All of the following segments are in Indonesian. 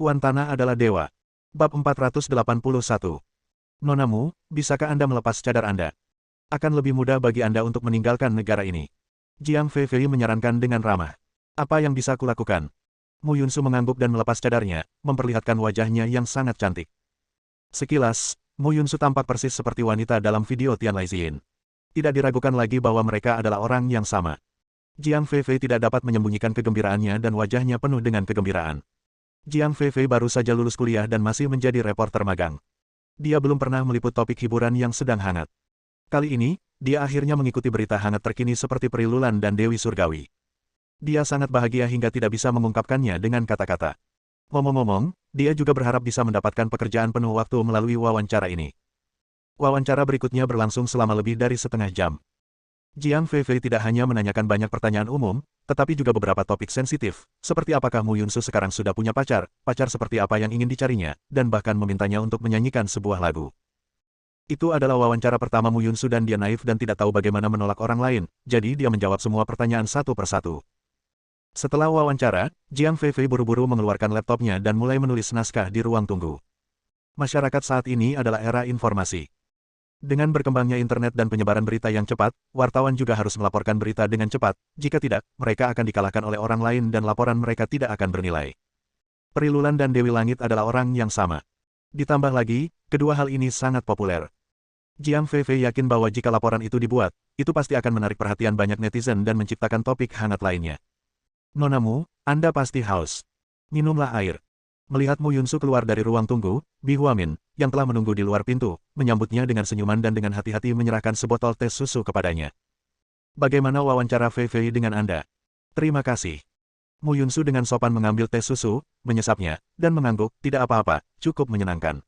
Tuan Tanah adalah dewa. Bab 481. Nonamu, bisakah Anda melepas cadar Anda? Akan lebih mudah bagi Anda untuk meninggalkan negara ini. Jiang Feifei menyarankan dengan ramah. Apa yang bisa kulakukan? Mu Yunsu mengangguk dan melepas cadarnya, memperlihatkan wajahnya yang sangat cantik. Sekilas, Mu Yunsu tampak persis seperti wanita dalam video Tian Laizin. Tidak diragukan lagi bahwa mereka adalah orang yang sama. Jiang Feifei tidak dapat menyembunyikan kegembiraannya dan wajahnya penuh dengan kegembiraan. Jiang Feifei baru saja lulus kuliah dan masih menjadi reporter magang. Dia belum pernah meliput topik hiburan yang sedang hangat. Kali ini, dia akhirnya mengikuti berita hangat terkini seperti Peri Lulan dan Dewi Surgawi. Dia sangat bahagia hingga tidak bisa mengungkapkannya dengan kata-kata. Ngomong-ngomong, dia juga berharap bisa mendapatkan pekerjaan penuh waktu melalui wawancara ini. Wawancara berikutnya berlangsung selama lebih dari setengah jam. Jiang Feifei tidak hanya menanyakan banyak pertanyaan umum, tetapi juga beberapa topik sensitif, seperti apakah Mu Yunsu sekarang sudah punya pacar seperti apa yang ingin dicarinya, dan bahkan memintanya untuk menyanyikan sebuah lagu. Itu adalah wawancara pertama Mu Yunsu dan dia naif dan tidak tahu bagaimana menolak orang lain, jadi dia menjawab semua pertanyaan satu persatu. Setelah wawancara, Jiang Feifei buru-buru mengeluarkan laptopnya dan mulai menulis naskah di ruang tunggu. Masyarakat saat ini adalah era informasi. Dengan berkembangnya internet dan penyebaran berita yang cepat, wartawan juga harus melaporkan berita dengan cepat, jika tidak, mereka akan dikalahkan oleh orang lain dan laporan mereka tidak akan bernilai. Peri Lulan dan Dewi Langit adalah orang yang sama. Ditambah lagi, kedua hal ini sangat populer. Jiang Feifei yakin bahwa jika laporan itu dibuat, itu pasti akan menarik perhatian banyak netizen dan menciptakan topik hangat lainnya. Nonamu, Anda pasti haus. Minumlah air. Melihat Mu Yunsu keluar dari ruang tunggu, Bi Huamin, yang telah menunggu di luar pintu, menyambutnya dengan senyuman dan dengan hati-hati menyerahkan sebotol teh susu kepadanya. Bagaimana wawancara Feifei dengan Anda? Terima kasih. Mu Yunsu dengan sopan mengambil teh susu, menyesapnya, dan mengangguk, tidak apa-apa, cukup menyenangkan.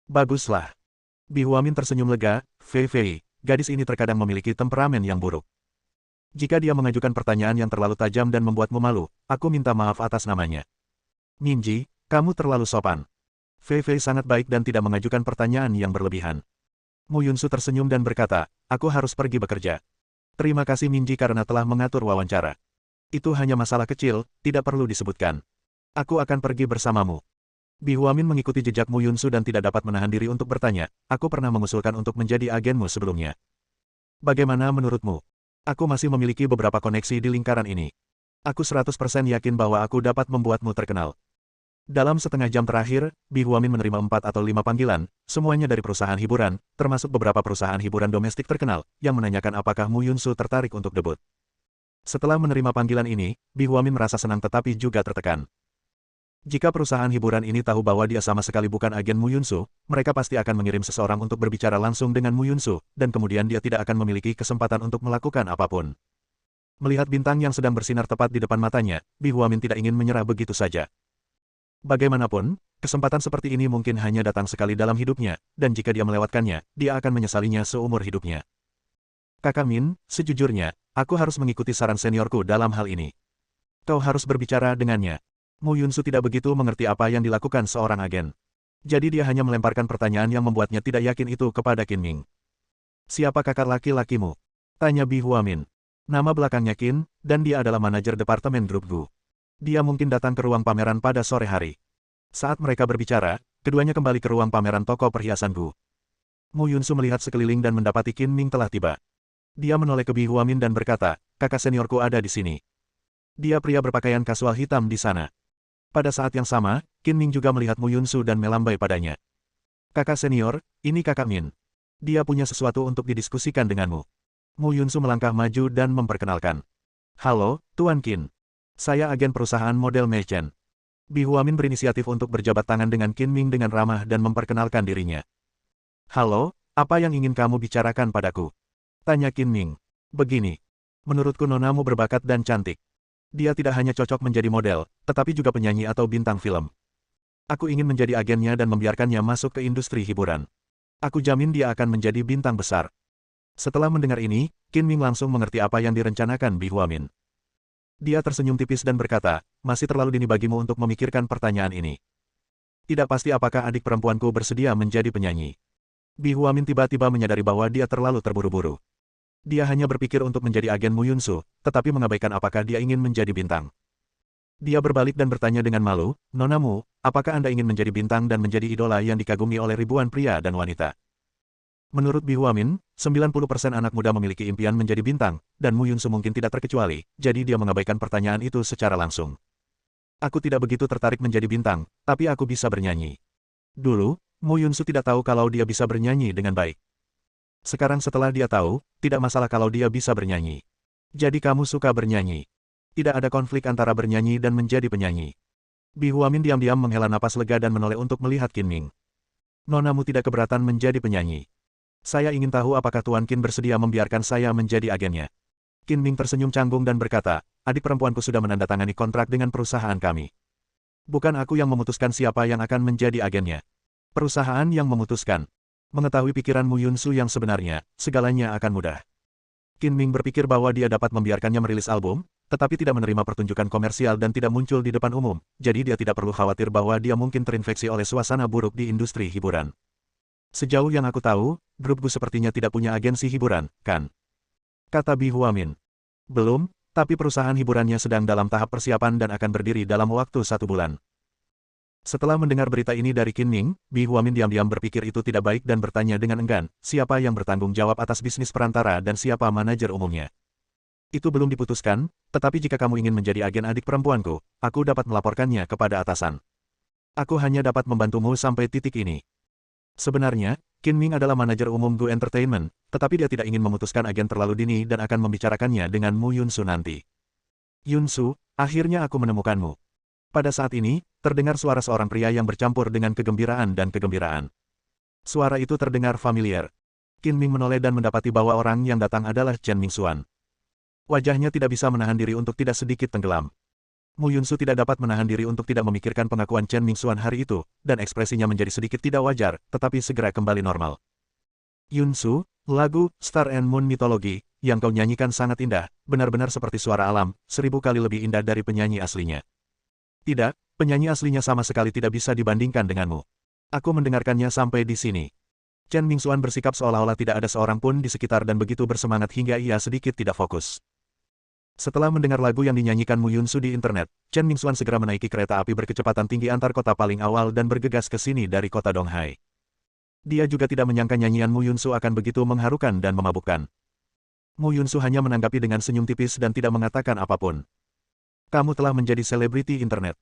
Baguslah. Bi Huamin tersenyum lega, Feifei, gadis ini terkadang memiliki temperamen yang buruk. Jika dia mengajukan pertanyaan yang terlalu tajam dan membuatmu malu, aku minta maaf atas namanya. Minji, kamu terlalu sopan. Feifei sangat baik dan tidak mengajukan pertanyaan yang berlebihan. Mu Yunsu tersenyum dan berkata, aku harus pergi bekerja. Terima kasih Minji karena telah mengatur wawancara. Itu hanya masalah kecil, tidak perlu disebutkan. Aku akan pergi bersamamu. Bi Huamin mengikuti jejak Mu Yunsu dan tidak dapat menahan diri untuk bertanya, aku pernah mengusulkan untuk menjadi agenmu sebelumnya. Bagaimana menurutmu? Aku masih memiliki beberapa koneksi di lingkaran ini. Aku 100% yakin bahwa aku dapat membuatmu terkenal. Dalam setengah jam terakhir, Bi Huamin menerima 4 atau 5 panggilan, semuanya dari perusahaan hiburan, termasuk beberapa perusahaan hiburan domestik terkenal, yang menanyakan apakah Mu Yunsu tertarik untuk debut. Setelah menerima panggilan ini, Bi Huamin merasa senang tetapi juga tertekan. Jika perusahaan hiburan ini tahu bahwa dia sama sekali bukan agen Mu Yunsu, mereka pasti akan mengirim seseorang untuk berbicara langsung dengan Mu Yunsu, dan kemudian dia tidak akan memiliki kesempatan untuk melakukan apapun. Melihat bintang yang sedang bersinar tepat di depan matanya, Bi Huamin tidak ingin menyerah begitu saja. Bagaimanapun, kesempatan seperti ini mungkin hanya datang sekali dalam hidupnya, dan jika dia melewatkannya, dia akan menyesalinya seumur hidupnya. Kakak Min, sejujurnya, aku harus mengikuti saran seniorku dalam hal ini. Kau harus berbicara dengannya. Mu Yunsu tidak begitu mengerti apa yang dilakukan seorang agen. Jadi dia hanya melemparkan pertanyaan yang membuatnya tidak yakin itu kepada Qin Ming. Siapa kakak laki-lakimu? Tanya Bi Huamin. Nama belakangnya Qin, dan dia adalah manajer departemen grup Gu. Dia mungkin datang ke ruang pameran pada sore hari. Saat mereka berbicara, keduanya kembali ke ruang pameran toko perhiasan Gu. Mu Yunsu melihat sekeliling dan mendapati Qin Ming telah tiba. Dia menoleh ke Bi Huamin dan berkata, kakak seniorku ada di sini. Dia pria berpakaian kasual hitam di sana. Pada saat yang sama, Qin Ming juga melihat Mu Yunsu dan melambai padanya. Kakak senior, ini kakak Min. Dia punya sesuatu untuk didiskusikan denganmu. Mu Yunsu melangkah maju dan memperkenalkan. Halo, Tuan Qin. Saya agen perusahaan model Meichen. Bi Huamin berinisiatif untuk berjabat tangan dengan Qin Ming dengan ramah dan memperkenalkan dirinya. Halo, apa yang ingin kamu bicarakan padaku? Tanya Qin Ming. Begini. Menurutku nonamu berbakat dan cantik. Dia tidak hanya cocok menjadi model, tetapi juga penyanyi atau bintang film. Aku ingin menjadi agennya dan membiarkannya masuk ke industri hiburan. Aku jamin dia akan menjadi bintang besar. Setelah mendengar ini, Qin Ming langsung mengerti apa yang direncanakan Bi Huamin. Dia tersenyum tipis dan berkata, masih terlalu dini bagimu untuk memikirkan pertanyaan ini. Tidak pasti apakah adik perempuanku bersedia menjadi penyanyi. Bi Huamin tiba-tiba menyadari bahwa dia terlalu terburu-buru. Dia hanya berpikir untuk menjadi agen Mu Yunsu, tetapi mengabaikan apakah dia ingin menjadi bintang. Dia berbalik dan bertanya dengan malu, "Nona Mu, apakah Anda ingin menjadi bintang dan menjadi idola yang dikagumi oleh ribuan pria dan wanita?" Menurut Bi Huamin, 90% anak muda memiliki impian menjadi bintang, dan Mu Yunsu mungkin tidak terkecuali, jadi dia mengabaikan pertanyaan itu secara langsung. "Aku tidak begitu tertarik menjadi bintang, tapi aku bisa bernyanyi." Dulu, Mu Yunsu tidak tahu kalau dia bisa bernyanyi dengan baik. Sekarang setelah dia tahu, tidak masalah kalau dia bisa bernyanyi. "Jadi kamu suka bernyanyi?" Tidak ada konflik antara bernyanyi dan menjadi penyanyi. Bi Huamin diam-diam menghela napas lega dan menoleh untuk melihat Qin Ming. "Nona Mu tidak keberatan menjadi penyanyi. Saya ingin tahu apakah Tuan Qin bersedia membiarkan saya menjadi agennya." Qin Ming tersenyum canggung dan berkata, "Adik perempuanku sudah menandatangani kontrak dengan perusahaan kami. Bukan aku yang memutuskan siapa yang akan menjadi agennya. Perusahaan yang memutuskan." Mengetahui pikiran Mu Yunsu yang sebenarnya, segalanya akan mudah. Qin Ming berpikir bahwa dia dapat membiarkannya merilis album, tetapi tidak menerima pertunjukan komersial dan tidak muncul di depan umum, jadi dia tidak perlu khawatir bahwa dia mungkin terinfeksi oleh suasana buruk di industri hiburan. "Sejauh yang aku tahu, grup Gu sepertinya tidak punya agensi hiburan, kan?" kata Bi Huamin. "Belum, tapi perusahaan hiburannya sedang dalam tahap persiapan dan akan berdiri dalam waktu 1 bulan." Setelah mendengar berita ini dari Qin Ming, Bi Huamin diam-diam berpikir itu tidak baik dan bertanya dengan enggan, siapa yang bertanggung jawab atas bisnis perantara dan siapa manajer umumnya. "Itu belum diputuskan, tetapi jika kamu ingin menjadi agen adik perempuanku, aku dapat melaporkannya kepada atasan. Aku hanya dapat membantumu sampai titik ini." Sebenarnya, Qin Ming adalah manajer umum Gu Entertainment, tetapi dia tidak ingin memutuskan agen terlalu dini dan akan membicarakannya dengan Mu Yunsu nanti. "Yunsu, akhirnya aku menemukanmu." Pada saat ini, terdengar suara seorang pria yang bercampur dengan kegembiraan dan kegembiraan. Suara itu terdengar familiar. Qin Ming menoleh dan mendapati bahwa orang yang datang adalah Chen Mingxuan. Wajahnya tidak bisa menahan diri untuk tidak sedikit tenggelam. Mu Yunsu tidak dapat menahan diri untuk tidak memikirkan pengakuan Chen Mingxuan hari itu, dan ekspresinya menjadi sedikit tidak wajar, tetapi segera kembali normal. "Yunsu, lagu Star and Moon Mythology yang kau nyanyikan sangat indah, benar-benar seperti suara alam, 1000 kali lebih indah dari penyanyi aslinya." "Tidak, penyanyi aslinya sama sekali tidak bisa dibandingkan denganmu. Aku mendengarkannya sampai di sini." Chen Mingxuan bersikap seolah-olah tidak ada seorang pun di sekitar dan begitu bersemangat hingga ia sedikit tidak fokus. Setelah mendengar lagu yang dinyanyikan Mu Yunsu di internet, Chen Mingxuan segera menaiki kereta api berkecepatan tinggi antar kota paling awal dan bergegas ke sini dari kota Donghai. Dia juga tidak menyangka nyanyian Mu Yunsu akan begitu mengharukan dan memabukkan. Mu Yunsu hanya menanggapi dengan senyum tipis dan tidak mengatakan apapun. "Kamu telah menjadi selebriti internet.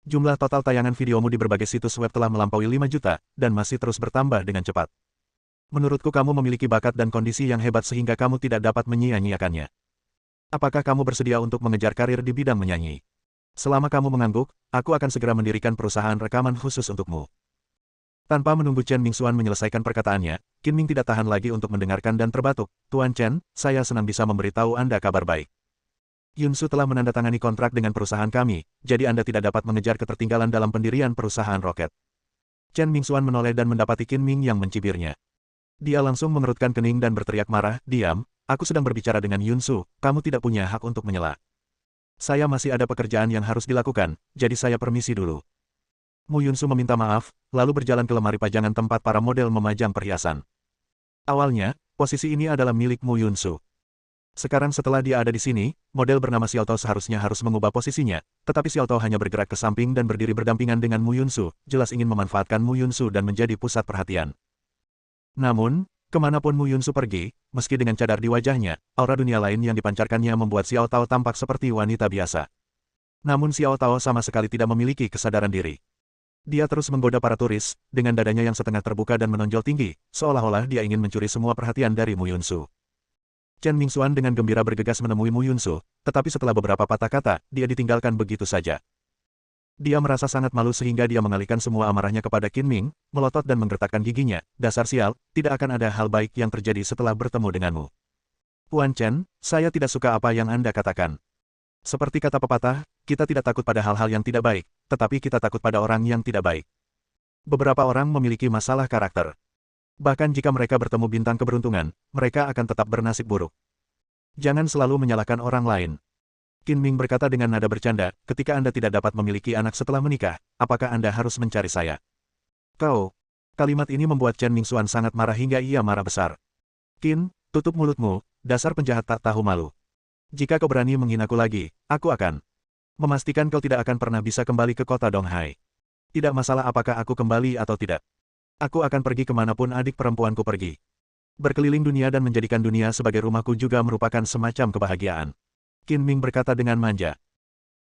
Jumlah total tayangan videomu di berbagai situs web telah melampaui 5 juta, dan masih terus bertambah dengan cepat. Menurutku kamu memiliki bakat dan kondisi yang hebat sehingga kamu tidak dapat menyia-nyiakannya. Apakah kamu bersedia untuk mengejar karir di bidang menyanyi? Selama kamu mengangguk, aku akan segera mendirikan perusahaan rekaman khusus untukmu." Tanpa menunggu Chen Mingxuan menyelesaikan perkataannya, Qin Ming tidak tahan lagi untuk mendengarkan dan terbatuk. "Tuan Chen, saya senang bisa memberitahu Anda kabar baik. Yunsu telah menandatangani kontrak dengan perusahaan kami, jadi Anda tidak dapat mengejar ketertinggalan dalam pendirian perusahaan roket." Chen Mingxuan menoleh dan mendapati Qin Ming yang mencibirnya. Dia langsung mengerutkan kening dan berteriak marah, "Diam, aku sedang berbicara dengan Yunsu, kamu tidak punya hak untuk menyela. Saya masih ada pekerjaan yang harus dilakukan, jadi saya permisi dulu." Mu Yunsu meminta maaf, lalu berjalan ke lemari pajangan tempat para model memajang perhiasan. Awalnya, posisi ini adalah milik Mu Yunsu. Sekarang setelah dia ada di sini, model bernama Xiao Tao seharusnya harus mengubah posisinya, tetapi Xiao Tao hanya bergerak ke samping dan berdiri berdampingan dengan Mu Yunsu, jelas ingin memanfaatkan Mu Yunsu dan menjadi pusat perhatian. Namun, kemanapun Mu Yunsu pergi, meski dengan cadar di wajahnya, aura dunia lain yang dipancarkannya membuat Xiao Tao tampak seperti wanita biasa. Namun Xiao Tao sama sekali tidak memiliki kesadaran diri. Dia terus menggoda para turis, dengan dadanya yang setengah terbuka dan menonjol tinggi, seolah-olah dia ingin mencuri semua perhatian dari Mu Yunsu. Chen Mingxuan dengan gembira bergegas menemui Mu Yunsu, tetapi setelah beberapa patah kata, dia ditinggalkan begitu saja. Dia merasa sangat malu sehingga dia mengalihkan semua amarahnya kepada Qin Ming, melotot dan menggertakkan giginya. "Dasar sial, tidak akan ada hal baik yang terjadi setelah bertemu denganmu. Puan Chen, saya tidak suka apa yang Anda katakan. Seperti kata pepatah, kita tidak takut pada hal-hal yang tidak baik, tetapi kita takut pada orang yang tidak baik. Beberapa orang memiliki masalah karakter. Bahkan jika mereka bertemu bintang keberuntungan, mereka akan tetap bernasib buruk. Jangan selalu menyalahkan orang lain." Qin Ming berkata dengan nada bercanda, "Ketika Anda tidak dapat memiliki anak setelah menikah, apakah Anda harus mencari saya?" "Kau." Kalimat ini membuat Chen Mingxuan sangat marah hingga ia marah besar. "Qin, tutup mulutmu, dasar penjahat tak tahu malu. Jika kau berani menghinaku lagi, aku akan..." Memastikan kau tidak akan pernah bisa kembali ke kota Donghai. Tidak masalah apakah aku kembali atau tidak. Aku akan pergi kemanapun adik perempuanku pergi. Berkeliling dunia dan menjadikan dunia sebagai rumahku juga merupakan semacam kebahagiaan. Qin Ming berkata dengan manja.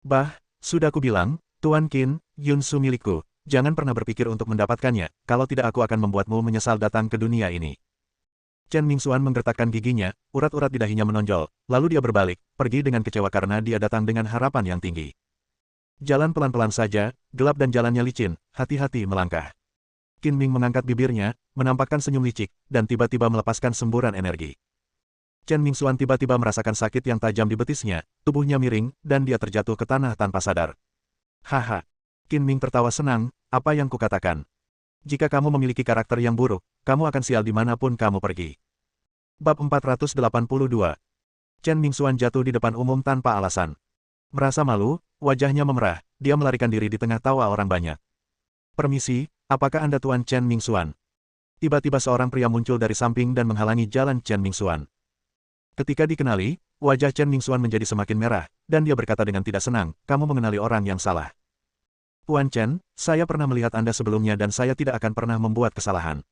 Bah, sudah aku bilang, Tuan Qin, Yunsu milikku, jangan pernah berpikir untuk mendapatkannya, kalau tidak aku akan membuatmu menyesal datang ke dunia ini. Chen Mingxuan menggertakkan giginya, urat-urat di dahinya menonjol, lalu dia berbalik, pergi dengan kecewa karena dia datang dengan harapan yang tinggi. Jalan pelan-pelan saja, gelap dan jalannya licin, hati-hati melangkah. Qin Ming mengangkat bibirnya, menampakkan senyum licik, dan tiba-tiba melepaskan semburan energi. Chen Mingxuan tiba-tiba merasakan sakit yang tajam di betisnya, tubuhnya miring, dan dia terjatuh ke tanah tanpa sadar. Haha. Qin Ming tertawa senang, apa yang kukatakan? Jika kamu memiliki karakter yang buruk, kamu akan sial dimanapun kamu pergi. Bab 482. Chen Mingxuan jatuh di depan umum tanpa alasan. Merasa malu, wajahnya memerah, dia melarikan diri di tengah tawa orang banyak. Permisi, apakah Anda Tuan Chen Mingxuan? Tiba-tiba seorang pria muncul dari samping dan menghalangi jalan Chen Mingxuan. Ketika dikenali, wajah Chen Mingxuan menjadi semakin merah, dan dia berkata dengan tidak senang, kamu mengenali orang yang salah. Tuan Chen, saya pernah melihat Anda sebelumnya dan saya tidak akan pernah membuat kesalahan.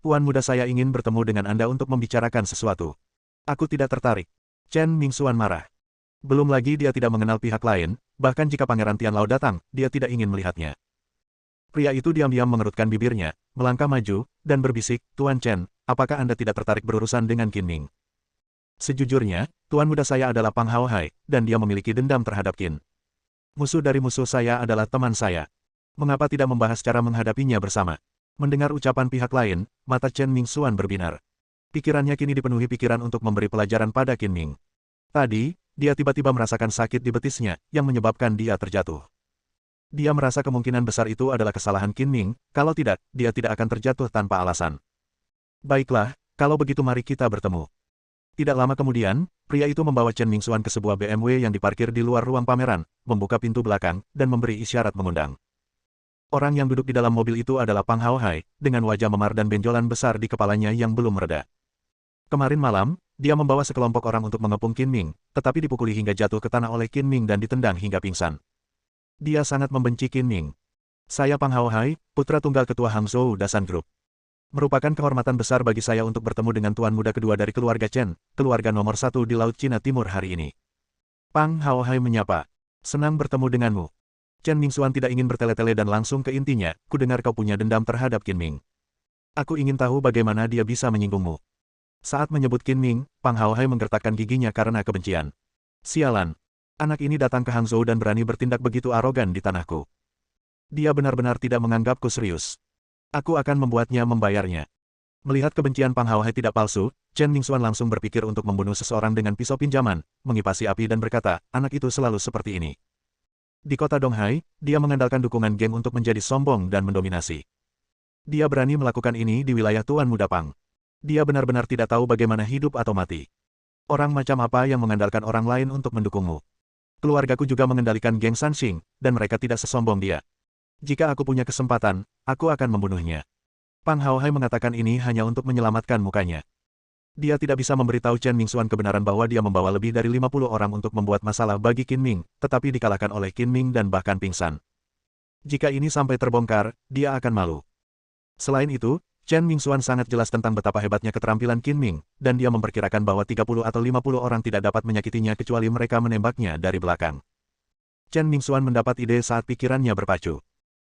Tuan muda saya ingin bertemu dengan Anda untuk membicarakan sesuatu. Aku tidak tertarik. Chen Mingxuan marah. Belum lagi dia tidak mengenal pihak lain, bahkan jika Pangeran Tianlao datang, dia tidak ingin melihatnya. Pria itu diam-diam mengerutkan bibirnya, melangkah maju, dan berbisik, Tuan Chen, apakah Anda tidak tertarik berurusan dengan Qin Ming? Sejujurnya, Tuan muda saya adalah Pang Haohai, dan dia memiliki dendam terhadap Qin. Musuh dari musuh saya adalah teman saya. Mengapa tidak membahas cara menghadapinya bersama? Mendengar ucapan pihak lain, mata Chen Mingxuan berbinar. Pikirannya kini dipenuhi pikiran untuk memberi pelajaran pada Qin Ming. Tadi, dia tiba-tiba merasakan sakit di betisnya, yang menyebabkan dia terjatuh. Dia merasa kemungkinan besar itu adalah kesalahan Qin Ming, kalau tidak, dia tidak akan terjatuh tanpa alasan. Baiklah, kalau begitu mari kita bertemu. Tidak lama kemudian, pria itu membawa Chen Mingxuan ke sebuah BMW yang diparkir di luar ruang pameran, membuka pintu belakang, dan memberi isyarat mengundang. Orang yang duduk di dalam mobil itu adalah Pang Haohai, dengan wajah memar dan benjolan besar di kepalanya yang belum mereda. Kemarin malam, dia membawa sekelompok orang untuk mengepung Qin Ming, tetapi dipukuli hingga jatuh ke tanah oleh Qin Ming dan ditendang hingga pingsan. Dia sangat membenci Qin Ming. Saya Pang Haohai, putra tunggal ketua Hangzhou Dasan Group. Merupakan kehormatan besar bagi saya untuk bertemu dengan tuan muda kedua dari keluarga Chen, keluarga nomor 1 di Laut Cina Timur hari ini. Pang Haohai menyapa. Senang bertemu denganmu. Chen Mingxuan tidak ingin bertele-tele dan langsung ke intinya, ku dengar kau punya dendam terhadap Qin Ming. Aku ingin tahu bagaimana dia bisa menyinggungmu. Saat menyebut Qin Ming, Pang Haohai menggertakkan giginya karena kebencian. Sialan. Anak ini datang ke Hangzhou dan berani bertindak begitu arogan di tanahku. Dia benar-benar tidak menganggapku serius. Aku akan membuatnya membayarnya. Melihat kebencian Pang Haohai tidak palsu, Chen Mingxuan langsung berpikir untuk membunuh seseorang dengan pisau pinjaman, mengipasi api dan berkata, anak itu selalu seperti ini. Di kota Donghai, dia mengandalkan dukungan geng untuk menjadi sombong dan mendominasi. Dia berani melakukan ini di wilayah Tuan Muda Pang. Dia benar-benar tidak tahu bagaimana hidup atau mati. Orang macam apa yang mengandalkan orang lain untuk mendukungmu? Keluargaku juga mengendalikan geng Sanxing, dan mereka tidak sesombong dia. Jika aku punya kesempatan, aku akan membunuhnya. Pang Haohai mengatakan ini hanya untuk menyelamatkan mukanya. Dia tidak bisa memberitahu Chen Mingxuan kebenaran bahwa dia membawa lebih dari 50 orang untuk membuat masalah bagi Qin Ming, tetapi dikalahkan oleh Qin Ming dan bahkan pingsan. Jika ini sampai terbongkar, dia akan malu. Selain itu, Chen Mingxuan sangat jelas tentang betapa hebatnya keterampilan Qin Ming, dan dia memperkirakan bahwa 30 atau 50 orang tidak dapat menyakitinya kecuali mereka menembaknya dari belakang. Chen Mingxuan mendapat ide saat pikirannya berpacu.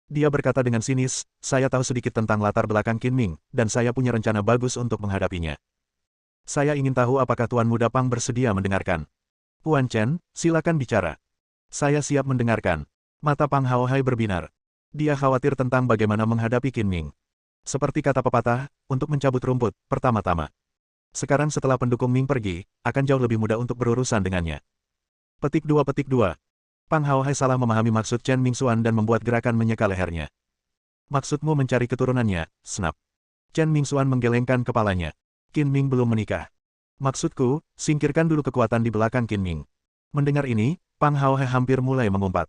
Dia berkata dengan sinis, saya tahu sedikit tentang latar belakang Qin Ming, dan saya punya rencana bagus untuk menghadapinya. Saya ingin tahu apakah Tuan Muda Pang bersedia mendengarkan. Tuan Chen, silakan bicara. Saya siap mendengarkan. Mata Pang Haohai berbinar. Dia khawatir tentang bagaimana menghadapi Qin Ming. Seperti kata pepatah, untuk mencabut rumput, pertama-tama. Sekarang setelah pendukung Ming pergi, akan jauh lebih mudah untuk berurusan dengannya. Petik 2. Pang Haohai salah memahami maksud Chen Mingxuan dan membuat gerakan menyeka lehernya. Maksudmu mencari keturunannya, snap. Chen Mingxuan menggelengkan kepalanya. Qin Ming belum menikah. Maksudku, singkirkan dulu kekuatan di belakang Qin Ming. Mendengar ini, Pang Haohai hampir mulai mengumpat.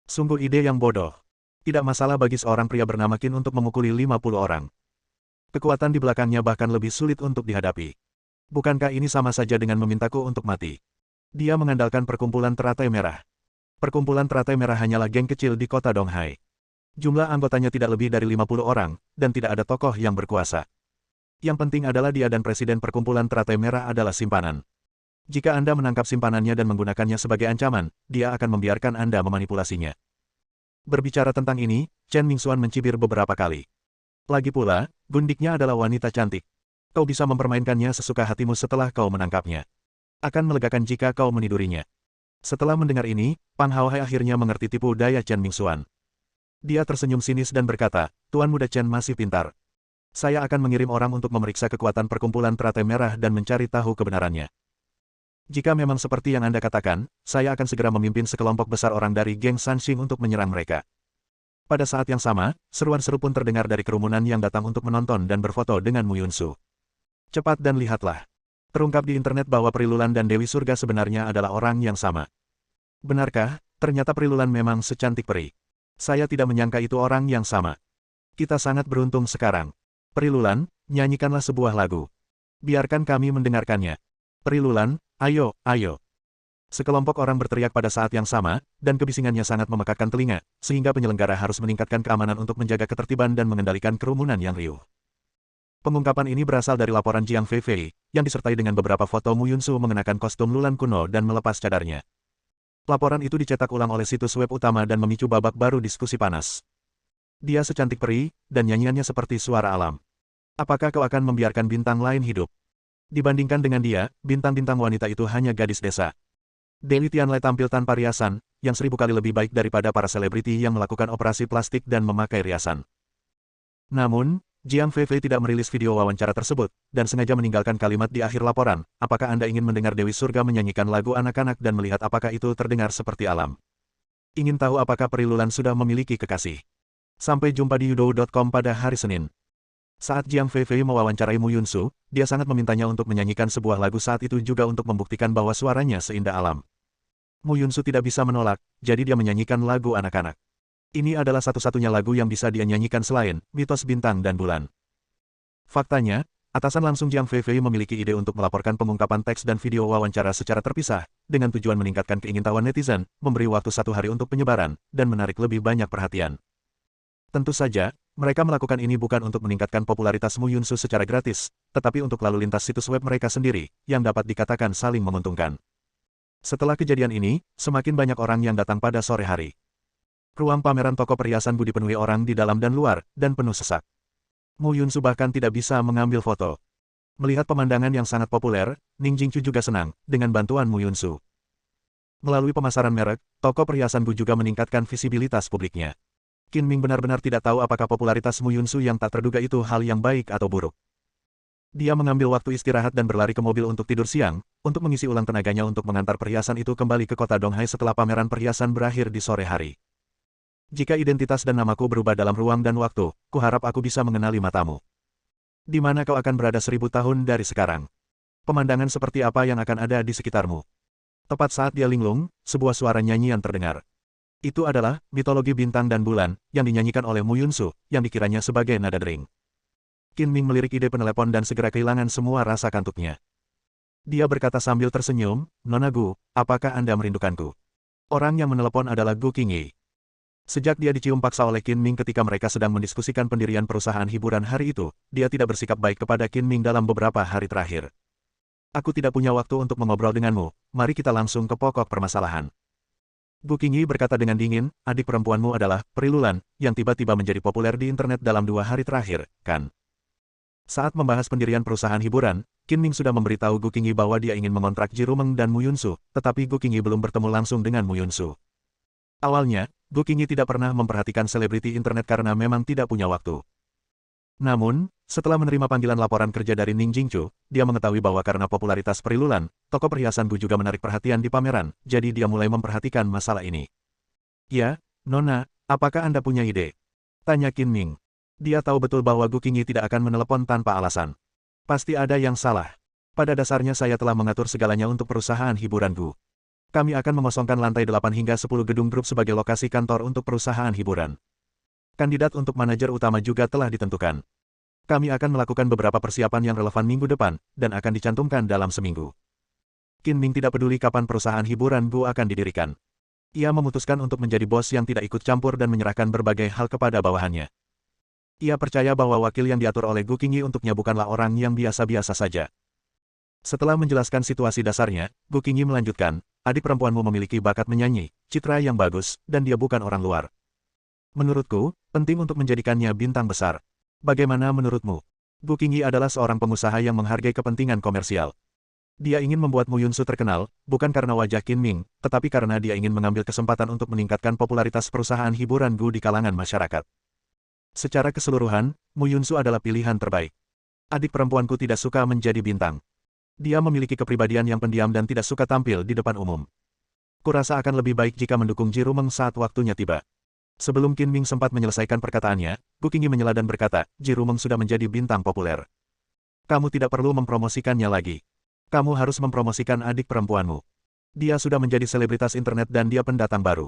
Sungguh ide yang bodoh. Tidak masalah bagi seorang pria bernama Qin untuk memukuli 50 orang. Kekuatan di belakangnya bahkan lebih sulit untuk dihadapi. Bukankah ini sama saja dengan memintaku untuk mati? Dia mengandalkan perkumpulan teratai merah. Perkumpulan Teratai Merah hanyalah geng kecil di kota Donghai. Jumlah anggotanya tidak lebih dari 50 orang, dan tidak ada tokoh yang berkuasa. Yang penting adalah dia dan Presiden Perkumpulan Teratai Merah adalah simpanan. Jika Anda menangkap simpanannya dan menggunakannya sebagai ancaman, dia akan membiarkan Anda memanipulasinya. Berbicara tentang ini, Chen Mingxuan mencibir beberapa kali. Lagi pula, gundiknya adalah wanita cantik. Kau bisa mempermainkannya sesuka hatimu setelah kau menangkapnya. Akan melegakan jika kau menidurinya. Setelah mendengar ini, Pan Haohai akhirnya mengerti tipu daya Chen Mingxuan. Dia tersenyum sinis dan berkata, Tuan Muda Chen masih pintar. Saya akan mengirim orang untuk memeriksa kekuatan Perkumpulan Teratai Merah dan mencari tahu kebenarannya. Jika memang seperti yang Anda katakan, saya akan segera memimpin sekelompok besar orang dari geng Sanxing untuk menyerang mereka. Pada saat yang sama, seruan-seru pun terdengar dari kerumunan yang datang untuk menonton dan berfoto dengan Mu Yunsu. Cepat dan lihatlah. Terungkap di internet bahwa Perilulan dan Dewi Surga sebenarnya adalah orang yang sama. Benarkah, ternyata Perilulan memang secantik peri? Saya tidak menyangka itu orang yang sama. Kita sangat beruntung sekarang. Perilulan, nyanyikanlah sebuah lagu. Biarkan kami mendengarkannya. Perilulan, ayo, ayo. Sekelompok orang berteriak pada saat yang sama, dan kebisingannya sangat memekakkan telinga, sehingga penyelenggara harus meningkatkan keamanan untuk menjaga ketertiban dan mengendalikan kerumunan yang riuh. Pengungkapan ini berasal dari laporan Jiang Feifei, yang disertai dengan beberapa foto Mu Yunsu mengenakan kostum lulan kuno dan melepas cadarnya. Laporan itu dicetak ulang oleh situs web utama dan memicu babak baru diskusi panas. Dia secantik peri, dan nyanyiannya seperti suara alam. Apakah kau akan membiarkan bintang lain hidup? Dibandingkan dengan dia, bintang-bintang wanita itu hanya gadis desa. Deli Tianlai tampil tanpa riasan, yang 1000 kali lebih baik daripada para selebriti yang melakukan operasi plastik dan memakai riasan. Namun, Jiang Feifei tidak merilis video wawancara tersebut, dan sengaja meninggalkan kalimat di akhir laporan, apakah Anda ingin mendengar Dewi Surga menyanyikan lagu anak-anak dan melihat apakah itu terdengar seperti alam? Ingin tahu apakah Perilulan sudah memiliki kekasih? Sampai jumpa di Youdou.com pada hari Senin. Saat Jiang Feifei mewawancarai Mu Yunsu, dia sangat memintanya untuk menyanyikan sebuah lagu saat itu juga untuk membuktikan bahwa suaranya seindah alam. Mu Yunsu tidak bisa menolak, jadi dia menyanyikan lagu anak-anak. Ini adalah satu-satunya lagu yang bisa dia nyanyikan selain Mitos Bintang dan Bulan. Faktanya, atasan langsung Jiang Feifei memiliki ide untuk melaporkan pengungkapan teks dan video wawancara secara terpisah, dengan tujuan meningkatkan keingintahuan netizen, memberi waktu 1 hari untuk penyebaran, dan menarik lebih banyak perhatian. Tentu saja, mereka melakukan ini bukan untuk meningkatkan popularitas Mu Yunsu secara gratis, tetapi untuk lalu lintas situs web mereka sendiri, yang dapat dikatakan saling menguntungkan. Setelah kejadian ini, semakin banyak orang yang datang pada sore hari. Ruang pameran toko perhiasan Bu dipenuhi orang di dalam dan luar, dan penuh sesak. Mu Yunsu bahkan tidak bisa mengambil foto. Melihat pemandangan yang sangat populer, Ning Jingchu juga senang, dengan bantuan Mu Yunsu. Melalui pemasaran merek, toko perhiasan Bu juga meningkatkan visibilitas publiknya. Qin Ming benar-benar tidak tahu apakah popularitas Mu Yunsu yang tak terduga itu hal yang baik atau buruk. Dia mengambil waktu istirahat dan berlari ke mobil untuk tidur siang, untuk mengisi ulang tenaganya untuk mengantar perhiasan itu kembali ke kota Donghai setelah pameran perhiasan berakhir di sore hari. Jika identitas dan namaku berubah dalam ruang dan waktu, kuharap aku bisa mengenali matamu. Di mana kau akan berada 1000 tahun dari sekarang? Pemandangan seperti apa yang akan ada di sekitarmu? Tepat saat dia linglung, sebuah suara nyanyian terdengar. Itu adalah mitologi bintang dan bulan, yang dinyanyikan oleh Mu Yunsu, yang dikiranya sebagai nada dering. Qin Ming melirik ide penelepon dan segera kehilangan semua rasa kantuknya. Dia berkata sambil tersenyum, Nona Gu, apakah Anda merindukanku? Orang yang menelepon adalah Gu Qingyi. Sejak dia dicium paksa oleh Qin Ming ketika mereka sedang mendiskusikan pendirian perusahaan hiburan hari itu, dia tidak bersikap baik kepada Qin Ming dalam beberapa hari terakhir. Aku tidak punya waktu untuk mengobrol denganmu, mari kita langsung ke pokok permasalahan. Gu Qingyi berkata dengan dingin, adik perempuanmu adalah Perilulan, yang tiba-tiba menjadi populer di internet dalam 2 hari terakhir, kan? Saat membahas pendirian perusahaan hiburan, Qin Ming sudah memberitahu Gu Qingyi bahwa dia ingin mengontrak Ji Rumeng dan Mu Yunsu, tetapi Gu Qingyi belum bertemu langsung dengan Mu Yunsu. Awalnya, Gu Qingyi tidak pernah memperhatikan selebriti internet karena memang tidak punya waktu. Namun, setelah menerima panggilan laporan kerja dari Ning Jingchu, dia mengetahui bahwa karena popularitas Perilulan, toko perhiasan Gu juga menarik perhatian di pameran, jadi dia mulai memperhatikan masalah ini. Ya, Nona, apakah Anda punya ide? Tanya Qin Ming. Dia tahu betul bahwa Gu Qingyi tidak akan menelepon tanpa alasan. Pasti ada yang salah. Pada dasarnya saya telah mengatur segalanya untuk perusahaan hiburan Gu. Kami akan mengosongkan lantai 8 hingga 10 gedung grup sebagai lokasi kantor untuk perusahaan hiburan. Kandidat untuk manajer utama juga telah ditentukan. Kami akan melakukan beberapa persiapan yang relevan minggu depan, dan akan dicantumkan dalam seminggu. Qin Ming tidak peduli kapan perusahaan hiburan Gu akan didirikan. Ia memutuskan untuk menjadi bos yang tidak ikut campur dan menyerahkan berbagai hal kepada bawahannya. Ia percaya bahwa wakil yang diatur oleh Gu Qingyi untuknya bukanlah orang yang biasa-biasa saja. Setelah menjelaskan situasi dasarnya, Gu Qingyi melanjutkan, adik perempuanmu memiliki bakat menyanyi, citra yang bagus, dan dia bukan orang luar. Menurutku, penting untuk menjadikannya bintang besar. Bagaimana menurutmu? Gu Qingyi adalah seorang pengusaha yang menghargai kepentingan komersial. Dia ingin membuat Mu Yunsu terkenal, bukan karena wajah Qin Ming, tetapi karena dia ingin mengambil kesempatan untuk meningkatkan popularitas perusahaan hiburan Gu di kalangan masyarakat. Secara keseluruhan, Mu Yunsu adalah pilihan terbaik. Adik perempuanku tidak suka menjadi bintang. Dia memiliki kepribadian yang pendiam dan tidak suka tampil di depan umum. Kurasa akan lebih baik jika mendukung Ji Rumeng saat waktunya tiba. Sebelum Qin Ming sempat menyelesaikan perkataannya, Gu Qingyi menyela dan berkata, Ji Rumeng sudah menjadi bintang populer. Kamu tidak perlu mempromosikannya lagi. Kamu harus mempromosikan adik perempuanmu. Dia sudah menjadi selebritas internet dan dia pendatang baru.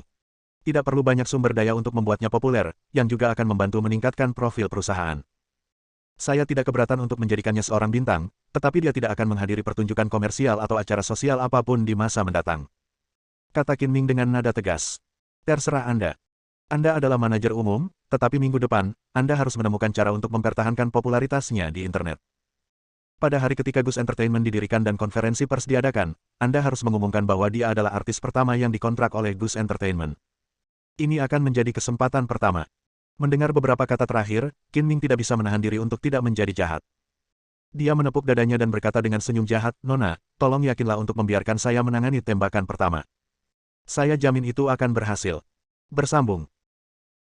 Tidak perlu banyak sumber daya untuk membuatnya populer, yang juga akan membantu meningkatkan profil perusahaan. Saya tidak keberatan untuk menjadikannya seorang bintang, tetapi dia tidak akan menghadiri pertunjukan komersial atau acara sosial apapun di masa mendatang. Kata Qin Ming dengan nada tegas. Terserah Anda. Anda adalah manajer umum, tetapi minggu depan, Anda harus menemukan cara untuk mempertahankan popularitasnya di internet. Pada hari ketika Gus Entertainment didirikan dan konferensi pers diadakan, Anda harus mengumumkan bahwa dia adalah artis pertama yang dikontrak oleh Gus Entertainment. Ini akan menjadi kesempatan pertama. Mendengar beberapa kata terakhir, Qin Ming tidak bisa menahan diri untuk tidak menjadi jahat. Dia menepuk dadanya dan berkata dengan senyum jahat, Nona, tolong yakinlah untuk membiarkan saya menangani tembakan pertama. Saya jamin itu akan berhasil. Bersambung.